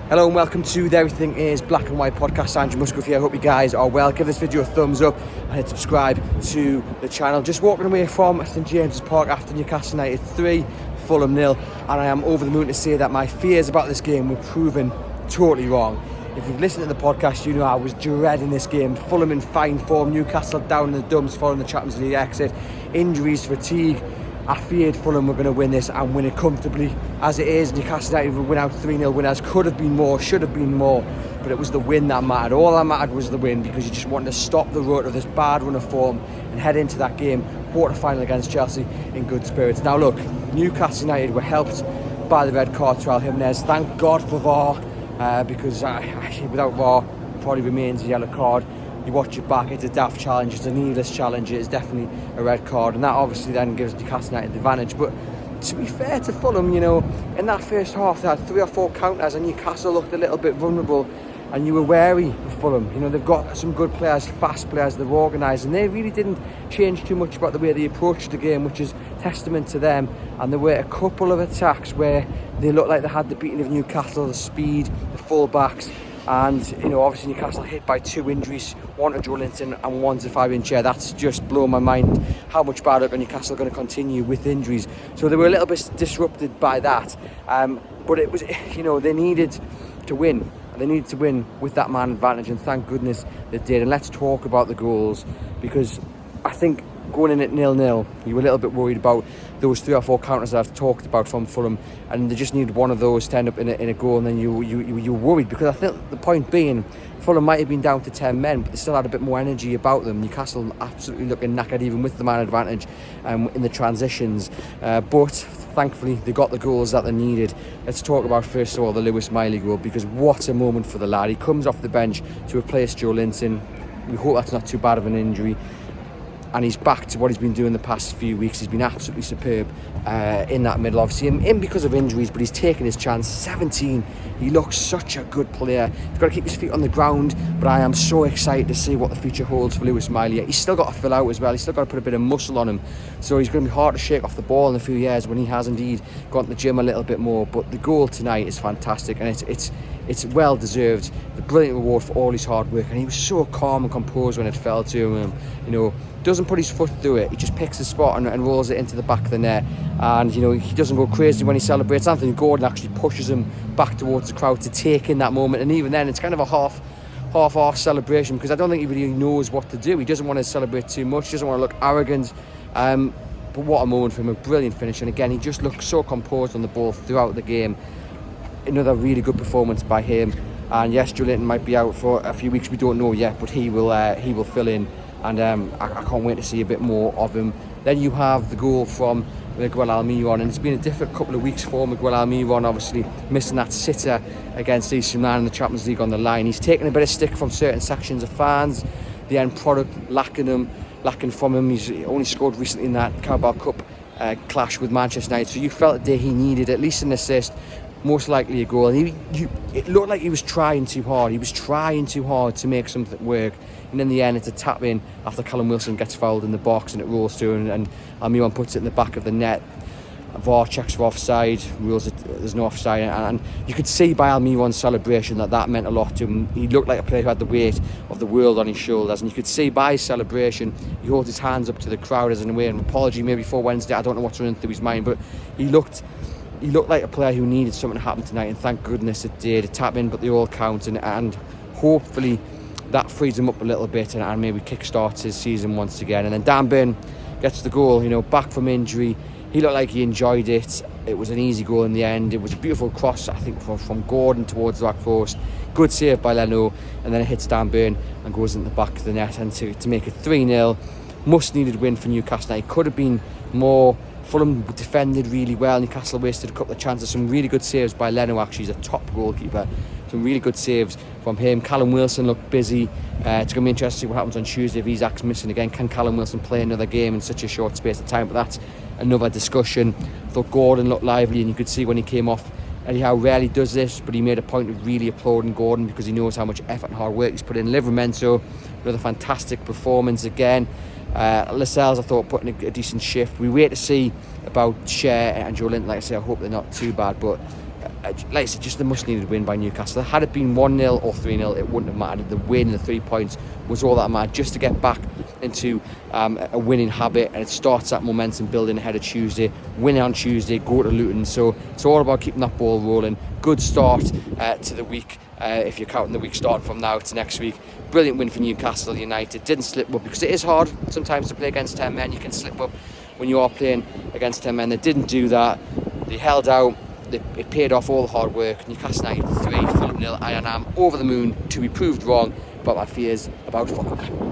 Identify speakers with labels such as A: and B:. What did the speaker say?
A: Hello and welcome to the Everything is Black and White podcast. Andrew Musgrove here. I hope you guys are well. Give this video a thumbs up and hit subscribe to the channel. Just walking away from St James's Park after Newcastle United 3, Fulham 0, and I am over the moon to say that my fears about this game were proven totally wrong. If you've listened to the podcast, you know I was dreading this game. Fulham in fine form, Newcastle down in the dumps following the Champions League exit, injuries, fatigue. I feared Fulham were going to win this and win it comfortably. As it is, Newcastle United would win out 3-0 winners. Could have been more, should have been more, but it was the win that mattered. All that mattered was the win, because you just wanted to stop the rut of this bad run of form and head into that game, quarter-final against Chelsea, in good spirits. Now look, Newcastle United were helped by the red card to Raul Jimenez. Thank God for VAR, because actually without VAR, it probably remains a yellow card. You watch it back, it's a daft challenge, it's a needless challenge, it's definitely a red card, and that obviously then gives Newcastle United the advantage. But to be fair to Fulham, you know, in that first half they had 3 or 4 counters and Newcastle looked a little bit vulnerable, and you were wary of Fulham. You know, they've got some good players, fast players, they're organised, and they really didn't change too much about the way they approached the game, which is testament to them. And there were a couple of attacks where they looked like they had the beating of Newcastle, the speed, the full-backs. And, you know, obviously Newcastle hit by 2 injuries, one to Joelinton and one to Fabian Schär. That's just blown my mind how much bad luck Newcastle are going to continue with injuries. So they were a little bit disrupted by that. But it was, you know, they needed to win. They needed to win with that man advantage, and thank goodness they did. And let's talk about the goals, because I think going in at 0-0, you were a little bit worried about those 3 or 4 counters that I've talked about from Fulham, and they just needed one of those to end up in a goal, and then you were worried, because I think the point being, Fulham might have been down to 10 men, but they still had a bit more energy about them. Newcastle absolutely looking knackered even with the man advantage in the transitions, but thankfully they got the goals that they needed. Let's talk about first of all the Lewis Miley goal, because what a moment for the lad. He comes off the bench to replace Joelinton. We hope that's not too bad of an injury, and he's back to what he's been doing the past few weeks. He's been absolutely superb in that middle, obviously in because of injuries, but he's taken his chance. 17, he looks such a good player. He's got to keep his feet on the ground, but I am so excited to see what the future holds for Lewis Miley. He's still got to fill out as well. He's still got to put a bit of muscle on him, so he's going to be hard to shake off the ball in a few years when he has indeed gone to the gym a little bit more. But the goal tonight is fantastic, and it's well deserved. The brilliant reward for all his hard work, and he was so calm and composed when it fell to him. You know, doesn't put his foot through it. He just picks the spot and rolls it into the back of the net. And you know, he doesn't go crazy when he celebrates. Anthony Gordon actually pushes him back towards the crowd to take in that moment, and even then it's kind of a half-arse celebration, because I don't think he really knows what to do. He doesn't want to celebrate too much, he doesn't want to look arrogant, but what a moment for him, a brilliant finish. And again, he just looks so composed on the ball throughout the game. Another really good performance by him. And yes, Joelinton might be out for a few weeks, we don't know yet, but he will fill in, and I can't wait to see a bit more of him. Then you have the goal from Miguel Almiron, and it's been a difficult couple of weeks for Miguel Almiron, obviously missing that sitter against AC Milan in the Champions League on the line. He's taken a bit of stick from certain sections of fans, the end product lacking from him. He's only scored recently in that Carabao Cup clash with Manchester United, so you felt that he needed at least an assist, most likely a goal. And it looked like he was trying too hard. He was trying too hard to make something work. And in the end, it's a tap in after Callum Wilson gets fouled in the box, and it rolls through, and Almiron puts it in the back of the net. VAR checks for offside, rules it, there's no offside, and you could see by Almiron's celebration that meant a lot to him. He looked like a player who had the weight of the world on his shoulders, and you could see by his celebration, he holds his hands up to the crowd as in a way, an apology maybe for Wednesday. I don't know what's running through his mind, but he looked like a player who needed something to happen tonight, and thank goodness it did. A tap in, but they all count, and hopefully that frees him up a little bit and maybe kickstarts his season once again. And then Dan Burn gets the goal, you know, back from injury. He looked like he enjoyed it. It was an easy goal in the end. It was a beautiful cross, I think, from Gordon towards the back post. Good save by Leno, and then it hits Dan Burn and goes into the back of the net, and to make it 3-0. Much needed win for Newcastle. It could have been more. Fulham defended really well. Newcastle wasted a couple of chances. Some really good saves by Leno, actually. He's a top goalkeeper. Some really good saves from him. Callum Wilson looked busy. It's going to be interesting to see what happens on Tuesday if Isak's missing again. Can Callum Wilson play another game in such a short space of time? But that's another discussion. I thought Gordon looked lively, and you could see when he came off, Eddie Howe rarely does this, but he made a point of really applauding Gordon because he knows how much effort and hard work he's put in. Livramento, another fantastic performance again. Lascelles, I thought, put in a decent shift. We wait to see about Schär and Joelinton. Like I say, I hope they're not too bad, but like I said, just the much needed win by Newcastle. Had it been 1-0 or 3-0, it wouldn't have mattered. The win, the 3 points, was all that mattered, just to get back into a winning habit, and it starts that momentum building ahead of Tuesday. Winning on Tuesday, go to Luton, so it's all about keeping that ball rolling. Good start to the week, if you're counting the week starting from now to next week. Brilliant win for Newcastle United. Didn't slip up, because it is hard sometimes to play against 10 men. You can slip up when you are playing against 10 men. They didn't do that. They held out. It paid off all the hard work. Newcastle United 3, Fulham 0. I am over the moon to be proved wrong about my fears about Fulham.